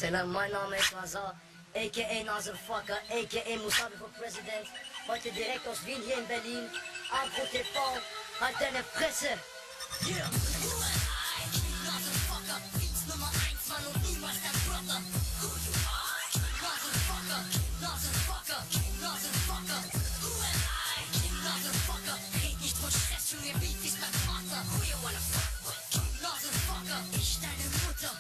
Selam, mein Name ist Nazar, a.k.a. Nazarfucker, a.k.a. Musabi for President. Heute direkt aus Wien hier in Berlin. Agro TV, halt deine Fresse. Yeah. Nazarfucker, Dienst Nummer 1, Mann und niemals dein Brother. Who you are? Nazarfucker, Nazarfucker, Nazarfucker. Who am I? Nazarfucker, red nicht von Stress, Junge, Beat ist mein Vater. Who you wanna fuck with? Nazarfucker, ich deine Mutter,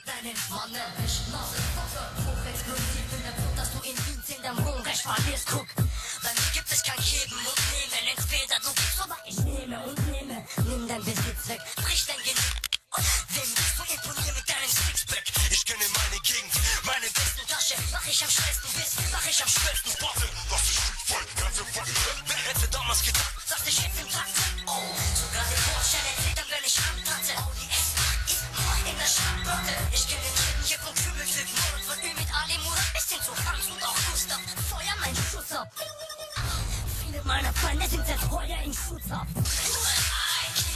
deine Mama. Nazarfucker, hochexplosiv in der Blut, dass du in Wien 10 deinem Wohnrecht verlierst. Guck, bei mir gibt es kein Geben und Nehmen. Entweder du gibst, aber ich nehme und nehme. Nimm dein Besitz weg, brich dein Genick. Wem willst du imponieren mit deinem Sixpack? Ich kenne meine Gegend, meine besten Tasche. Mach ich am schnellsten Biss, mach ich am schwellsten Warte, das ist voll, ganze Fuck. Wer hätte damals gedacht, dass ich jetzt im Takt bin? Oh, sogar den Vorschein erzählt, dann wenn ich antanze. Oh, die S.A. ist in der Schandblotte. Ich kenne den Schitten hier vom Krümelstück. Mord von Ü mit Ali Murat bis hin zu Hans und auch Gustav. Feuer meinen Schuss ab. Viele meiner Feinde sind jetzt Feuer in Schutz ab.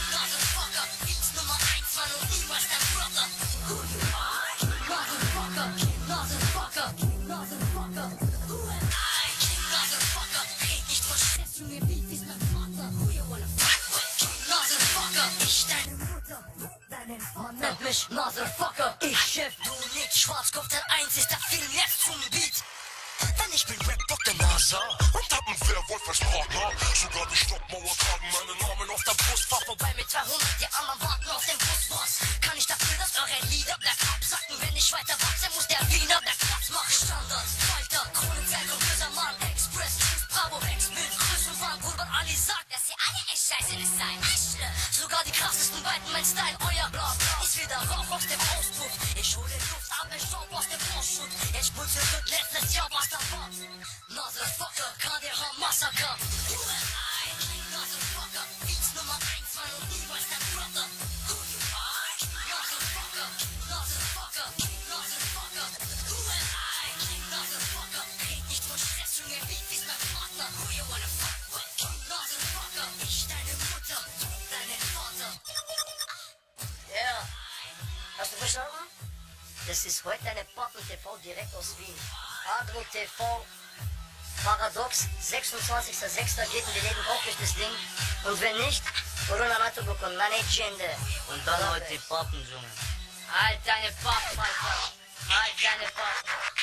Nazarfucker, Dienst Nummer 1, Mann und niemals dein Brother. Who you are? Nazarfucker, Nazarfucker, Nazarfucker. Who am I? Nazarfucker, red nicht von Stress, Junge, Beat ist mein Vater. Who you wanna fuck with? Nazarfucker, ich deine Mutter, deinen Vater. Nennt mich Nazarfucker, ich Chef, du nicht. Schwarzkopf, Teil 1 ist der Film jetzt zum Beat. Denn ich bin Rap Dr. Nazar und hab einen Werwolf als Partner. Sogar die Stockmauer tragen meinen Namen auf der Brust. Fahr vorbei mit 200, die anderen warten auf den Bus. Was kann ich dafür, dass eure Lieder bergab sacken? Wenn ich weiter wachse, muss der Wiener bergab machen. Standard, Falter, Kronenzeit und böser Mann. Express, Tschüss, Bravo, X-Bild, Grüß und Warn. Bruder Ali sagt, dass ihr alle echt scheiße nicht seid. Sogar die krassesten beiden, mein Style, euer Blau. Ist wieder Rauch aus dem Auspuff. Ich hole Luft, aber ich staub aus dem Vorschutt. Ich putze wird letztes Jahr was davon. Nazarfucker, KDH Massaker. Who am I? Nazarfucker, Dienst Nummer 1, Mann und niemals dein Brother. Who you are? Nazarfucker, Nazarfucker, Nazarfucker. Who am I? Nazarfucker, red nicht von Stress, Junge, Beat ist mein Partner. Who you wanna fuck with? Nazarfucker, ich deine Mutter, deinen Vater. Ja, hast du verstanden? Das ist heute eine Pappen TV direkt aus Wien. Agro TV, Paradox, 26.06. geht in die Läden, kauft euch das Ding. Und wenn nicht, Corona Natubo con la leggende. Und dann heute die Pappen, Junge. Halt deine Pappen, Alter. Halt deine Pappen.